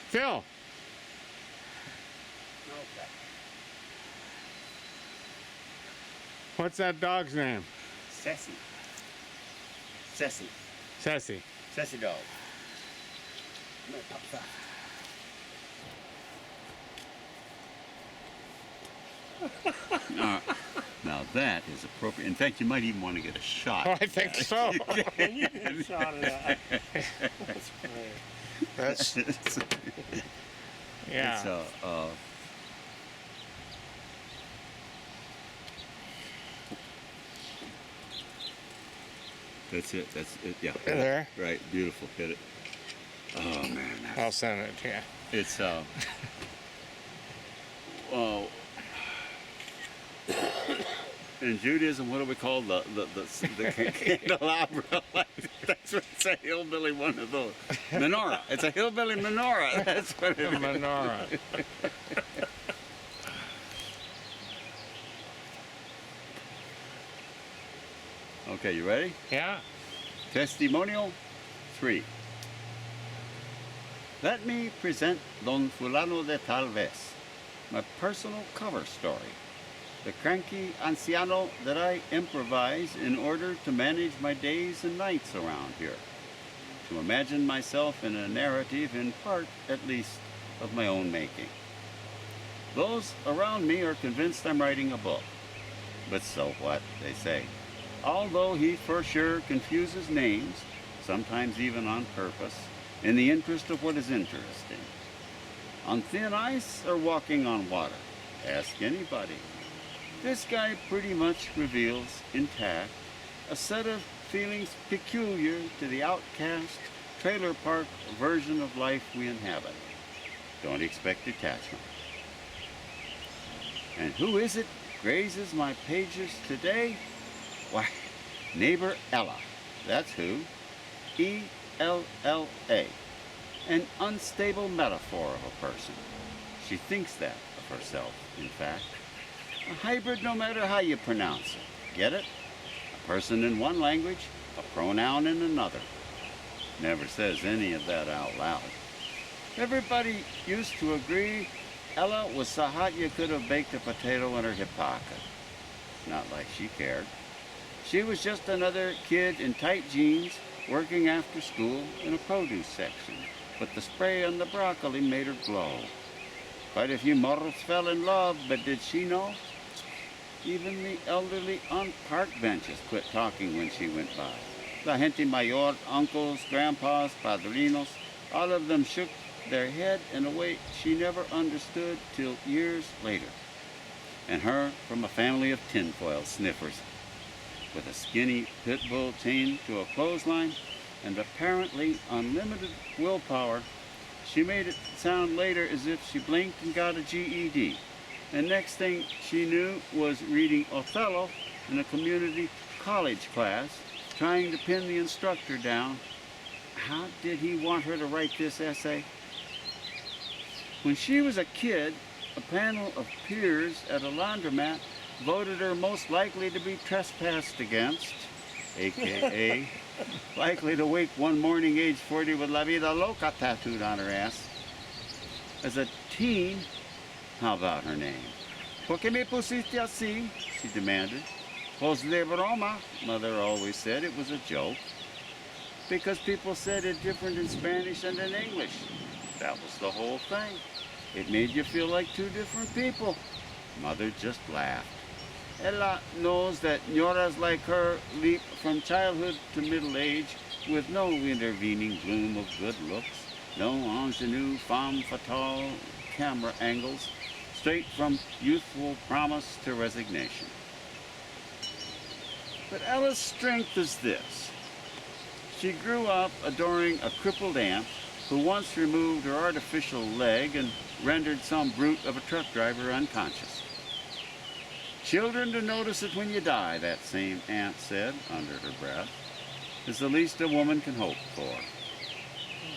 Phil. Okay. What's that dog's name? Sassy. Sassy. Sassy. Sassy dog. I'm gonna pop that. Now that is appropriate. In fact, you might even want to get a shot. Oh, I think so. You can shot it at. That's great. That's yeah. It's that's it. That's it. Yeah. There. Right. Beautiful. Hit it. Oh man. I'll send it to you. It's well. In Judaism, what do we call the candelabra? That's what it's a hillbilly one of those. Menorah. It's a hillbilly menorah. That's what it is. Menorah. Okay, you ready? Yeah. Testimonial 3. Let me present Don Fulano de Tal Vez, my personal cover story. The cranky anciano that I improvise in order to manage my days and nights around here. To imagine myself in a narrative, in part at least, of my own making. Those around me are convinced I'm writing a book. But so what, they say. Although he for sure confuses names, sometimes even on purpose, in the interest of what is interesting. On thin ice or walking on water? Ask anybody. This guy pretty much reveals, intact, a set of feelings peculiar to the outcast, trailer park version of life we inhabit. Don't expect detachment. And who is it grazes my pages today? Why, neighbor Ella. That's who. E-L-L-A. An unstable metaphor of a person. She thinks that of herself, in fact. A hybrid no matter how you pronounce it. Get it? A person in one language, a pronoun in another. Never says any of that out loud. Everybody used to agree Ella was so hot you could have baked a potato in her hip pocket. Not like she cared. She was just another kid in tight jeans working after school in a produce section. But the spray on the broccoli made her glow. Quite a few mortals fell in love, but did she know? Even the elderly on park benches quit talking when she went by. La gente mayor, uncles, grandpas, padrinos, all of them shook their head in a way she never understood till years later. And her from a family of tinfoil sniffers, with a skinny pit bull chained to a clothesline and apparently unlimited willpower, she made it sound later as if she blinked and got a GED. And next thing she knew was reading Othello in a community college class, trying to pin the instructor down. How did he want her to write this essay? When she was a kid, a panel of peers at a laundromat voted her most likely to be trespassed against, aka likely to wake one morning age 40 with La Vida Loca tattooed on her ass. As a teen, how about her name? ¿Por qué me pusiste así? She demanded. Pues de broma, Mother always said it was a joke. Because people said it different in Spanish and in English. That was the whole thing. It made you feel like two different people. Mother just laughed. Ella knows that ñoras like her leap from childhood to middle age with no intervening bloom of good looks, no ingenue femme fatale camera angles, straight from youthful promise to resignation. But Ella's strength is this. She grew up adoring a crippled aunt who once removed her artificial leg and rendered some brute of a truck driver unconscious. Children to notice it when you die, that same aunt said under her breath, is the least a woman can hope for.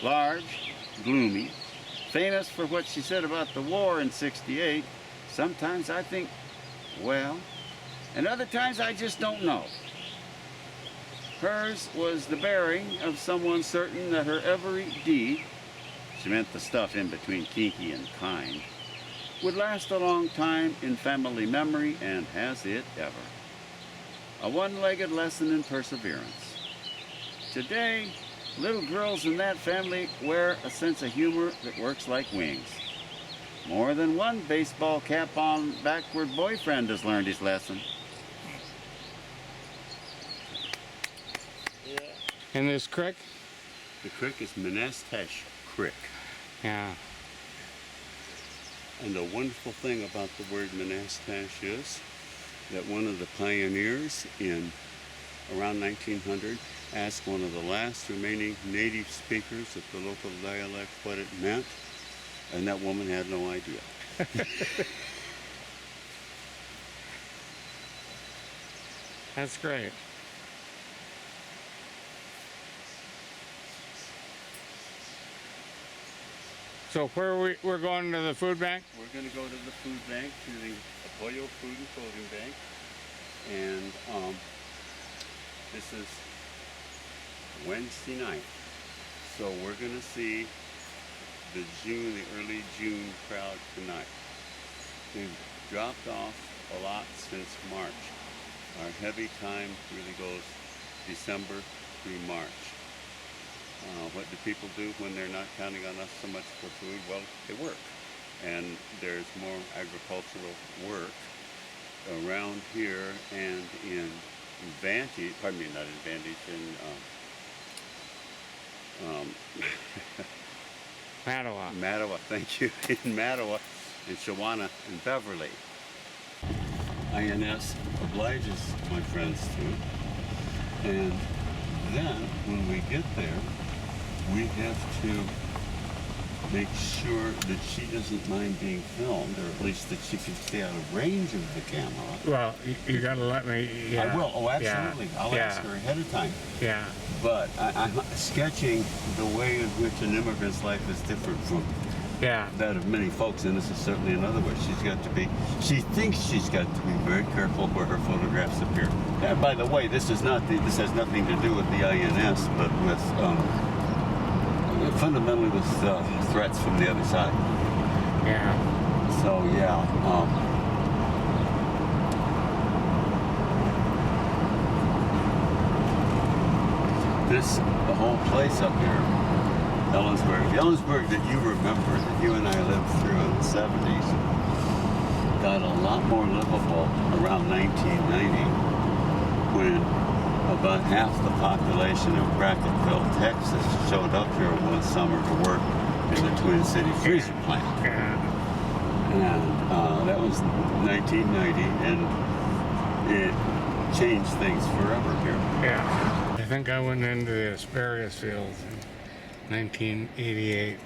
Large, gloomy, famous for what she said about the war in '68, sometimes I think, well, and other times I just don't know. Hers was the bearing of someone certain that her every deed, She meant the stuff in between kinky and kind, would last a long time in family memory, and has it ever. A one-legged lesson in perseverance. Today, little girls in that family wear a sense of humor that works like wings. More than one baseball cap on backward boyfriend has learned his lesson. Yeah. In this creek? The creek is Menestesh Creek. Yeah. And the wonderful thing about the word Menestesh is that one of the pioneers in around 1900 asked one of the last remaining native speakers of the local dialect what it meant, and that woman had no idea. That's great. So we're going to the food bank? We're going to go to the food bank, to the Apoyo Food and Clothing Bank, and this is Wednesday night. So we're going to see the early June crowd tonight. We've dropped off a lot since March. Our heavy time really goes December through March. What do people do when they're not counting on us so much for food? Well, they work. And there's more agricultural work around here and in Vantage, pardon me, not in Vantage, in Mattawa. Mattawa, thank you, in Mattawa, in Shawana, and Beverly. INS obliges my friends to. And then, when we get there, we have to make sure that she doesn't mind being filmed, or at least that she can stay out of range of the camera. Well, you gotta let me. Yeah. I will. Oh, absolutely. Yeah. I'll ask her ahead of time. Yeah. But I'm sketching the way in which an immigrant's life is different from Yeah. that of many folks, and this is certainly another way. She thinks she's got to be very careful where her photographs appear. And by the way, this has nothing to do with the INS, but with fundamentally with threats from the other side. Yeah. So yeah. The whole place up here, Ellensburg, the Ellensburg that you remember, that you and I lived through in the 70s, got a lot more livable around 1990 when about half the population of Brackettville, Texas showed up here one summer to work in the Twin City freezer plant. Yeah. And that was 1990, and it changed things forever here. Yeah. I think I went into the asparagus fields in 1988.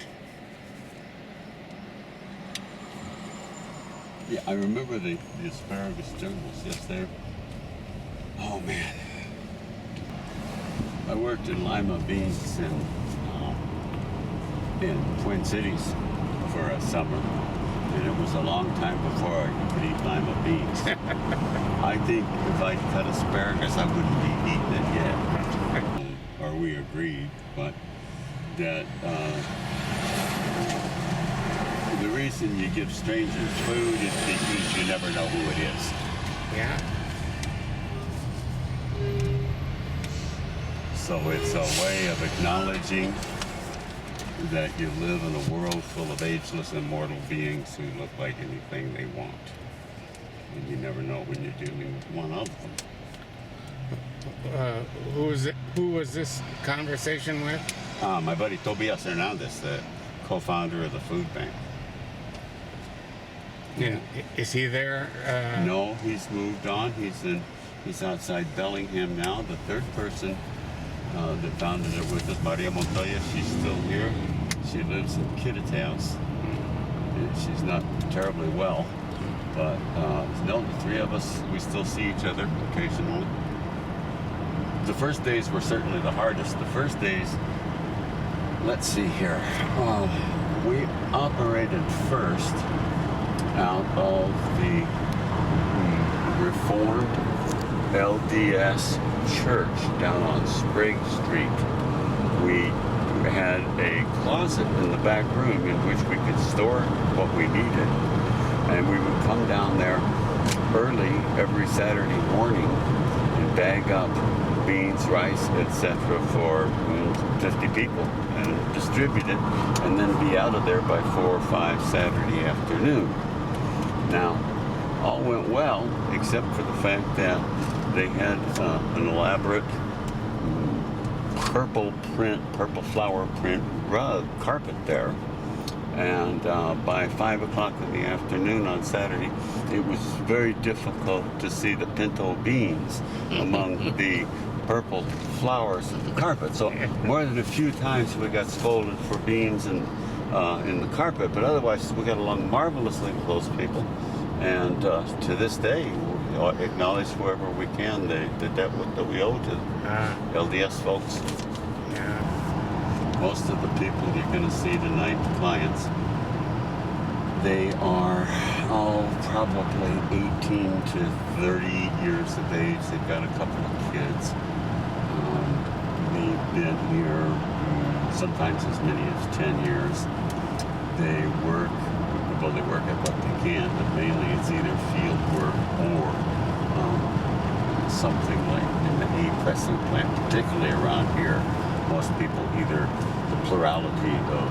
Yeah, I remember the asparagus jungles. Yes, there. Oh man. I worked in lima beans in Twin Cities for a summer, and it was a long time before I could eat lima beans. I think if I cut asparagus, I wouldn't be eating it yet. Or we agreed, but that the reason you give strangers food is because you never know who it is. Yeah. So it's a way of acknowledging that you live in a world full of ageless, immortal beings who look like anything they want. And you never know when you're dealing with one of them. Who was this conversation with? My buddy Tobias Hernandez, the co-founder of the food bank. Yeah. Is he there? No, he's moved on. He's outside Bellingham now. The third person that founded it with us, Maria Montoya, she's still here. She lives in Kittitas. She's not terribly well, but no, the three of us, we still see each other occasionally. The first days were certainly the hardest. The first days, let's see here, we operated first out of the Reformed LDS Church down on Sprague Street. We had a a closet in the back room in which we could store what we needed. And we would come down there early every Saturday morning and bag up beans, rice, etc. for 50 people and distribute it, and then be out of there by 4 or 5 Saturday afternoon. Now, all went well, except for the fact that they had an elaborate purple flower print rug carpet there. And by 5 o'clock in the afternoon on Saturday, it was very difficult to see the pinto beans among the purple flowers of the carpet. So more than a few times we got scolded for beans in the carpet, but otherwise we got along marvelously with those people. And to this day, we acknowledge wherever we can the debt that we owe to LDS folks. Most of the people you're going to see tonight, the clients, they are probably 18 to 30 years of age. They've got a couple of kids. They've been here sometimes as many as 10 years. They work at what they can, but mainly it's either field work or something like in the hay pressing plant, particularly around here. Most people, either the plurality of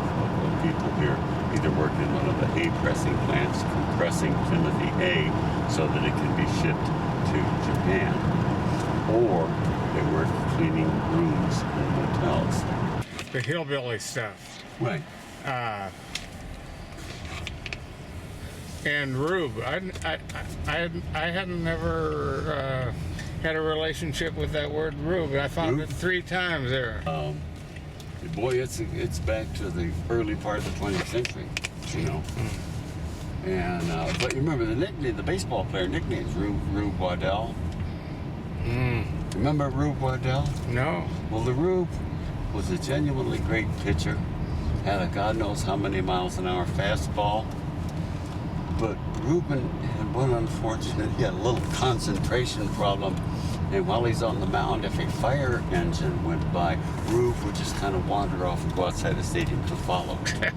people here, either work in one of the hay pressing plants, compressing Timothy hay so that it can be shipped to Japan, or they work cleaning rooms in hotels. The hillbilly stuff. Right. And Rube, I hadn't never had a relationship with that word Rube. I found it 3 times there. Boy, it's back to the early part of the 20th century, you know. And but you remember the nickname, the baseball player nickname is Rube Waddell. Remember Rube Waddell? No. Well, the Rube was a genuinely great pitcher. Had a God knows how many miles an hour fastball. But Reuben had one unfortunate, he had a little concentration problem. And while he's on the mound, if a fire engine went by, Rube would just kind of wander off and go outside the stadium to follow. Okay.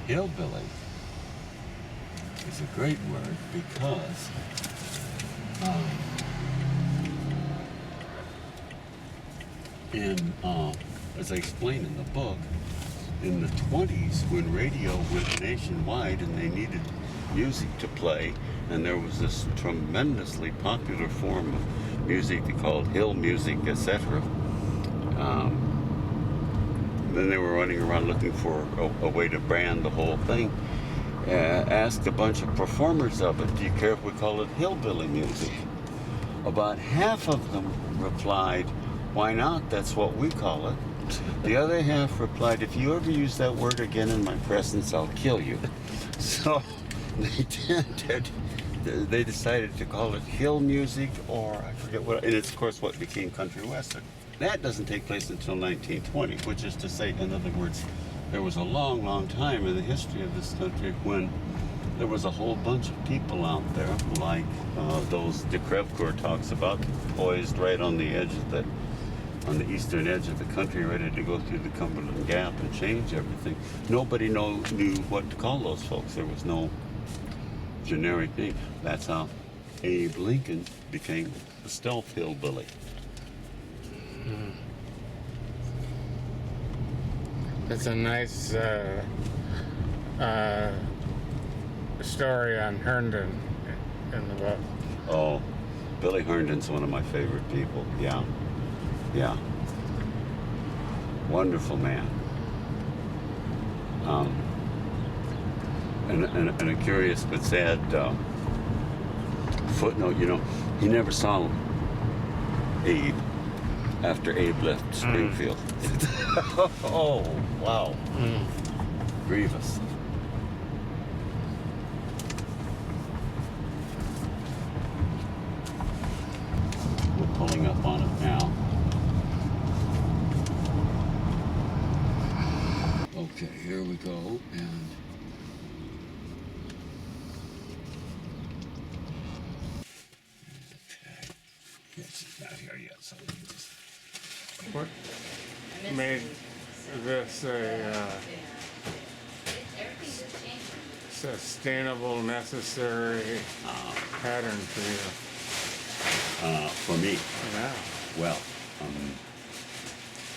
Hillbilly is a great word because as I explain in the book, in the 20s when radio went nationwide and they needed music to play, and there was this tremendously popular form of music they called hill music, etc. Then they were running around looking for a way to brand the whole thing. Asked a bunch of performers of it, do you care if we call it hillbilly music? About half of them replied, why not? That's what we call it. The other half replied, if you ever use that word again in my presence, I'll kill you. So they decided to call it hill music, or I forget what, and it's of course what became country western. That doesn't take place until 1920, which is to say, in other words, there was a long, long time in the history of this country when there was a whole bunch of people out there, like those de Crevecoeur talks about, poised right on the edge of the on the eastern edge of the country, ready to go through the Cumberland Gap and change everything. Nobody knew what to call those folks. There was no generic name. That's how Abe Lincoln became a stealth hillbilly. That's a nice story on Herndon in the book. Oh, Billy Herndon's one of my favorite people. Yeah. Yeah. Wonderful man. And a curious but sad footnote, you know, he never saw Abe after Abe left Springfield. Oh, wow. Grievous. We're pulling up on it now. Okay, here we go, and okay, yes, there yet, so we can just. What made this a sustainable, necessary pattern for you? For me, Yeah. well,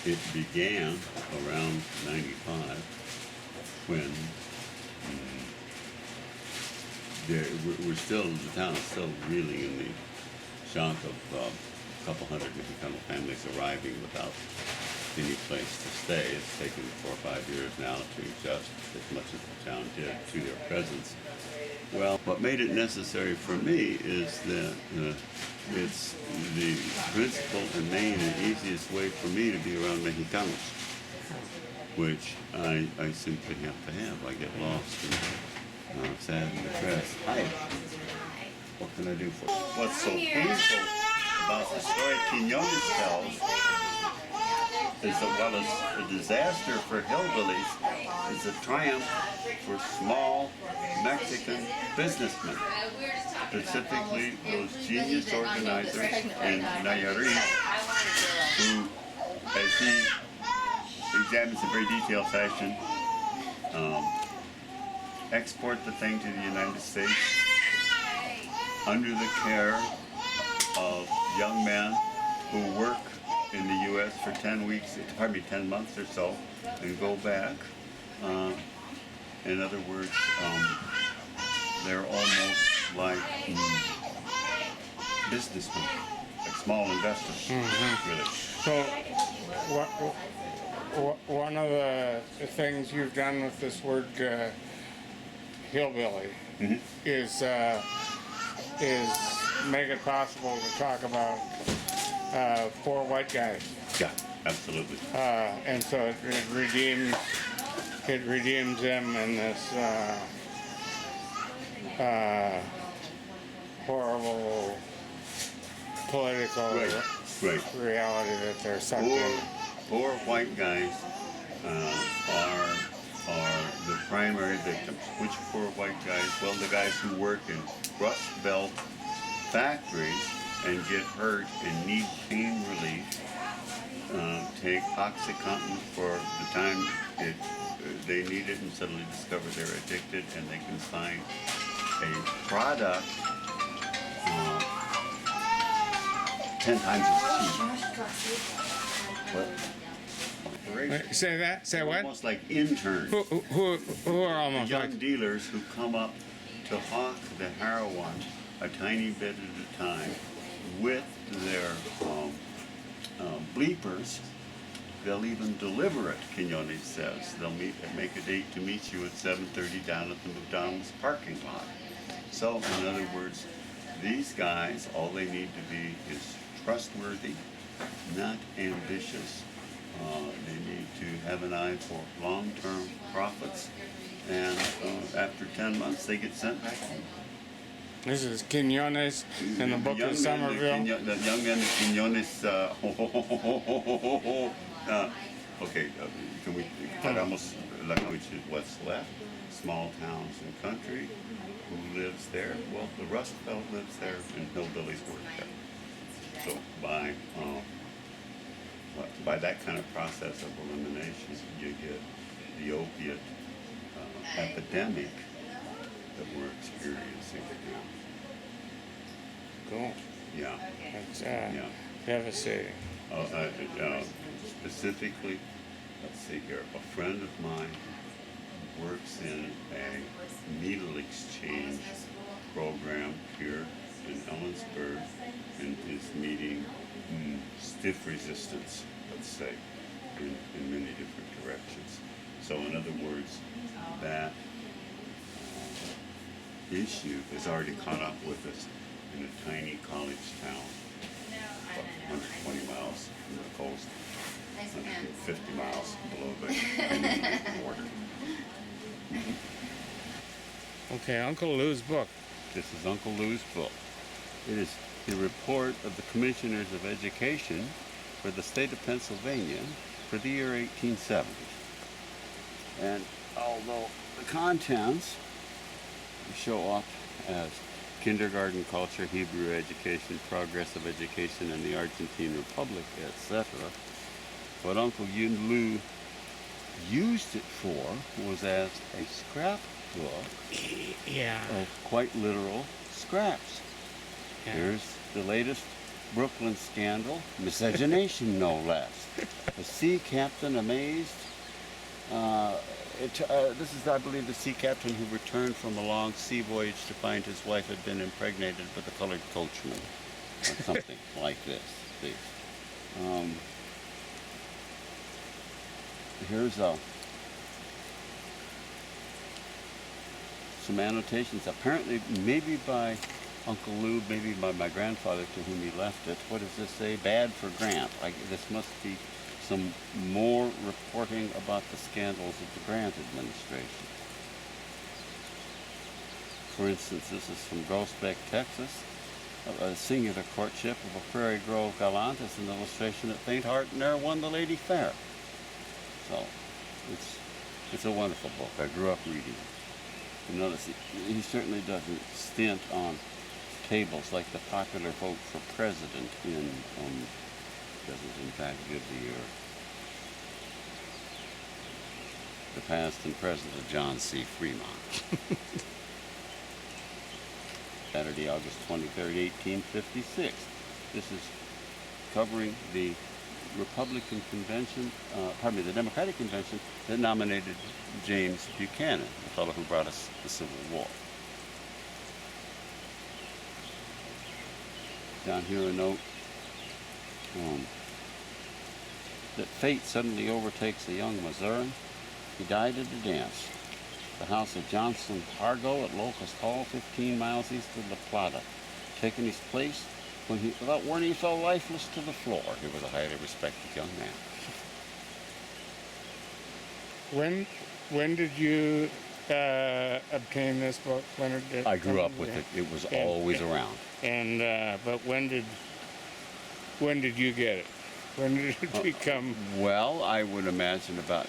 it began around 95 when the town is still reeling in the shock of a couple hundred Mexicano families arriving without any place to stay. It's taken 4 or 5 years now to adjust as much as the town did to their presence. Well, what made it necessary for me is that it's the principal and main and easiest way for me to be around Mexicanos, which I simply have to have. I get lost and sad and depressed. Hi. What can I do for you? What's so painful about the story Quinones tells is that while it's a disaster for hillbillies, it's a triumph for small Mexican businessmen, specifically those genius organizers in Nayarit, who, as he examines in very detailed fashion, export the thing to the United States under the care of young men who work in the U.S. for 10 months or so, and go back. In other words, they're almost like businessmen, like small investors, really. So, one of the things you've done with this word hillbilly is make it possible to talk about poor white guys. Yeah, absolutely. And so it redeems them in this horrible political Right. reality that they're sucked in. Poor white guys are the primary victims. Which poor white guys? Well, the guys who work in Rust Belt factories and get hurt and need pain relief, take OxyContin for the time they need it and suddenly discover they're addicted, and they can find a product 10 times as cheap. What? Wait, say that? Say what? Almost like interns. Who are almost Young like? dealers who come up to hawk the heroin a tiny bit at a time with their bleepers. They'll even deliver it, Quinones says. They'll make a date to meet you at 7:30 down at the McDonald's parking lot. So, in other words, these guys, all they need to be is trustworthy, not ambitious. They need to have an eye for long-term profits, and after 10 months, they get sent back home. This is Quinones in the book of Somerville. The young men, Quinones. Okay, can we? That almost like which is what's left. Small towns and country. Who lives there? Well, the Rust Belt lives there, and hillbillies work there. So by that kind of process of elimination, you get the opiate epidemic that we're experiencing now. Cool. Yeah. That's Yeah. devastating. Specifically, let's see here, a friend of mine works in a needle exchange program here in Ellensburg and is meeting stiff resistance, let's say, in many different directions. So in other words, that issue has already caught up with us in a tiny college town, about 120 miles from the coast, 150 miles below the border. Okay, Uncle Lou's book. This is Uncle Lou's book. It is the report of the Commissioners of Education for the state of Pennsylvania for the year 1870. And although the contents show up as kindergarten culture, Hebrew education, progress of education in the Argentine Republic, etc. What Uncle Yun Lu used it for was as a scrapbook Yeah. of quite literal scraps. Yeah. Here's the latest Brooklyn scandal, miscegenation no less. A sea captain amazed. This is, I believe, the sea captain who returned from a long sea voyage to find his wife had been impregnated with a colored coachman, or something like this. Here's some annotations, apparently maybe by Uncle Lou, maybe by my grandfather to whom he left it. What does this say? Bad for Grant. This must be some more reporting about the scandals of the Grant administration. For instance, this is from Groesbeck, Texas. A singular courtship of a Prairie Grove gallant is an illustration that faint heart ne'er won the lady fair. So, it's a wonderful book. I grew up reading it. You notice he certainly doesn't stint on tables like the popular vote for president in, doesn't in fact give the past and present of John C. Fremont. Saturday, August 23rd, 1856. This is covering the Republican convention, the Democratic convention that nominated James Buchanan, the fellow who brought us the Civil War. Down here a note that fate suddenly overtakes a young Missourian. He died at a dance. The house of Johnson Hargo at Locust Hall, 15 miles east of La Plata, taking his place when he fell lifeless to the floor. He was a highly respected young man. When did you obtain this book? When did it I grew up with it. It was always around. And but when did you get it? When did it become? Well, I would imagine about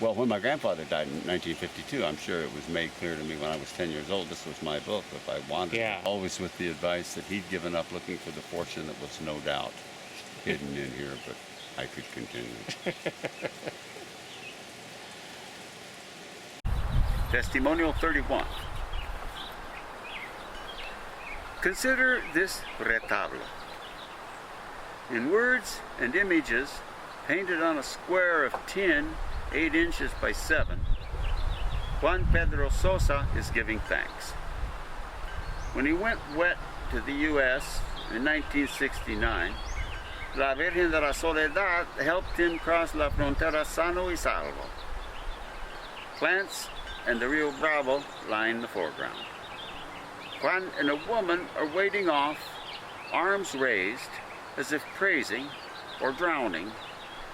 when my grandfather died in 1952, I'm sure it was made clear to me when I was 10 years old, this was my book if I wanted it. Always with the advice that he'd given up looking for the fortune that was no doubt hidden in here, but I could continue. Testimonial 31. Consider this retablo. In words and images painted on a square of tin 8 inches by 7, Juan Pedro Sosa is giving thanks. When he went wet to the U.S. in 1969, La Virgen de la Soledad helped him cross la frontera sano y salvo. Plants and the Rio Bravo line the foreground. Juan and a woman are wading off, arms raised, as if praising or drowning,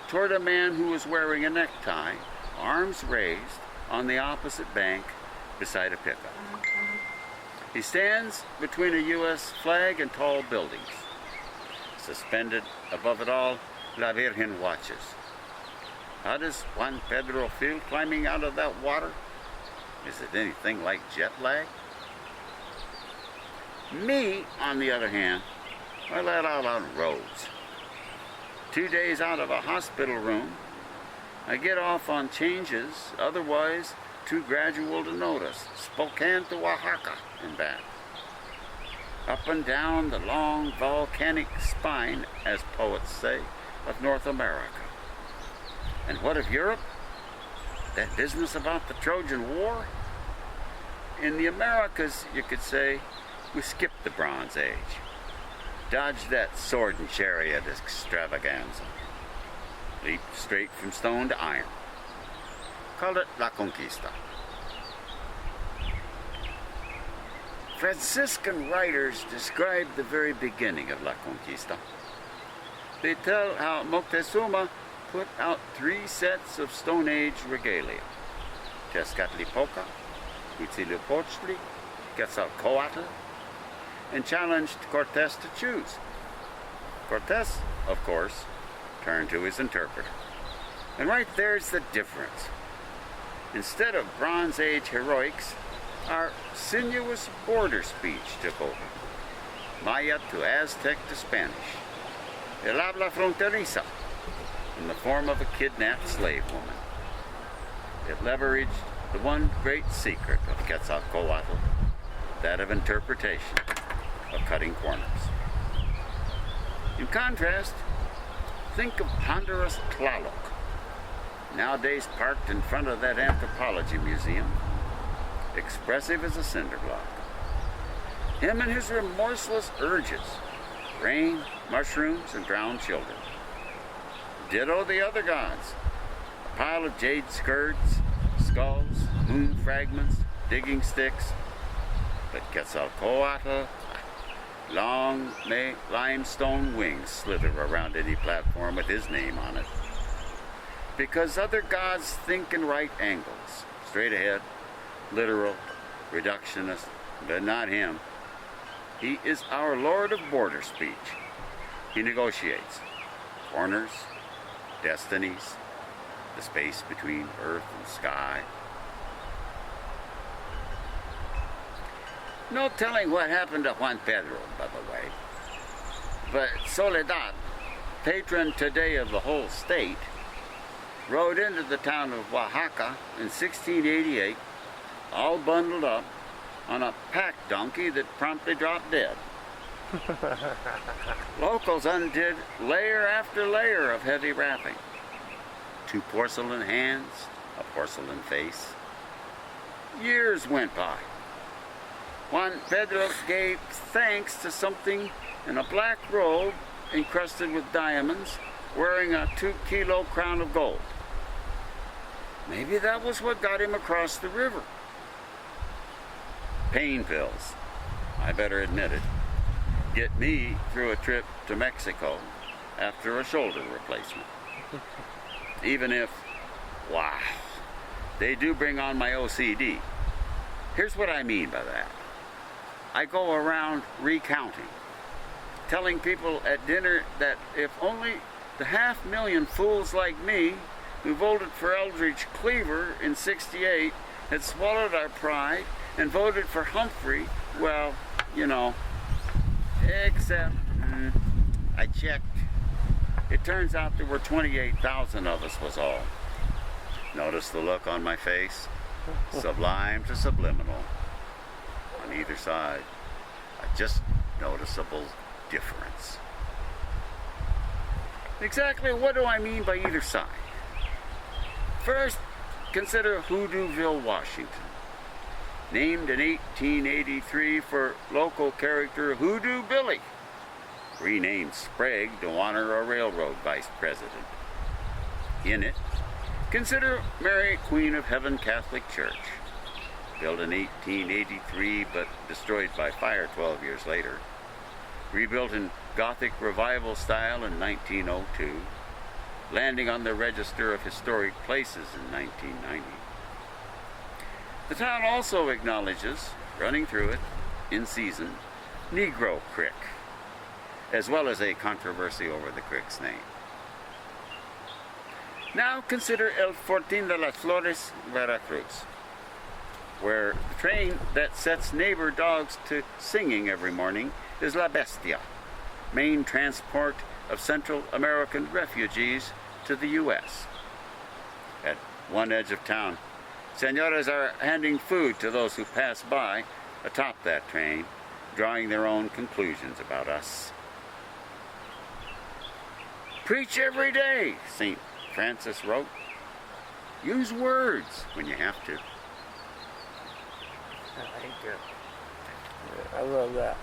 toward a man who is wearing a necktie, arms raised, on the opposite bank beside a pickup. He stands between a U.S. flag and tall buildings. Suspended above it all, La Virgen watches. How does Juan Pedro feel climbing out of that water? Is it anything like jet lag? Me, on the other hand, I let out on roads. 2 days out of a hospital room, I get off on changes otherwise too gradual to notice. Spokane to Oaxaca and back. Up and down the long volcanic spine, as poets say, of North America. And what of Europe? That business about the Trojan War? In the Americas, you could say, we skipped the Bronze Age. Dodged that sword and chariot extravaganza. Leaped straight from stone to iron. Called it La Conquista. Franciscan writers describe the very beginning of La Conquista. They tell how Moctezuma put out 3 sets of Stone Age regalia. Tezcatlipoca, Huitzilopochtli, Quetzalcoatl, and challenged Cortés to choose. Cortés, of course, turned to his interpreter. And right there's the difference. Instead of Bronze Age heroics, our sinuous border speech took over. Maya to Aztec to Spanish. El habla fronteriza, in the form of a kidnapped slave woman. It leveraged the one great secret of Quetzalcoatl, that of interpretation, of cutting corners. In contrast, think of ponderous Tlaloc, nowadays parked in front of that anthropology museum, expressive as a cinder block. Him and his remorseless urges, rain, mushrooms, and drowned children. Ditto the other gods, a pile of jade skirts, skulls, moon fragments, digging sticks. But Quetzalcoatl, long limestone wings slither around any platform with his name on it. Because other gods think in right angles, straight ahead, literal, reductionist, but not him. He is our Lord of Border Speech. He negotiates corners, destinies, the space between earth and sky. No telling what happened to Juan Pedro, by the way. But Soledad, patron today of the whole state, rode into the town of Oaxaca in 1688, all bundled up, on a pack donkey that promptly dropped dead. Locals undid layer after layer of heavy wrapping. 2 porcelain hands, a porcelain face. Years went by. Juan Pedro gave thanks to something in a black robe encrusted with diamonds, wearing a 2-kilo crown of gold. Maybe that was what got him across the river. Pain pills, I better admit it, get me through a trip to Mexico after a shoulder replacement. Even if, wow, they do bring on my OCD. Here's what I mean by that. I go around recounting, telling people at dinner that if only the 500,000 fools like me who voted for Eldridge Cleaver in '68 had swallowed our pride and voted for Humphrey, well, you know, except, I checked. It turns out there were 28,000 of us was all. Notice the look on my face? Sublime to subliminal. On either side, a just noticeable difference. Exactly what do I mean by either side? First, consider Hoodooville, Washington. Named in 1883 for local character Hoodoo Billy, renamed Sprague to honor a railroad vice president. In it, consider Mary, Queen of Heaven Catholic Church, built in 1883 but destroyed by fire 12 years later, rebuilt in Gothic Revival style in 1902, landing on the Register of Historic Places in 1990. The town also acknowledges, running through it, in season, Negro Creek, as well as a controversy over the creek's name. Now consider El Fortín de las Flores, Veracruz, where the train that sets neighbor dogs to singing every morning is La Bestia, main transport of Central American refugees to the U.S. At one edge of town, Señoras are handing food to those who pass by atop that train, drawing their own conclusions about us. Preach every day, St. Francis wrote. Use words when you have to. I love that.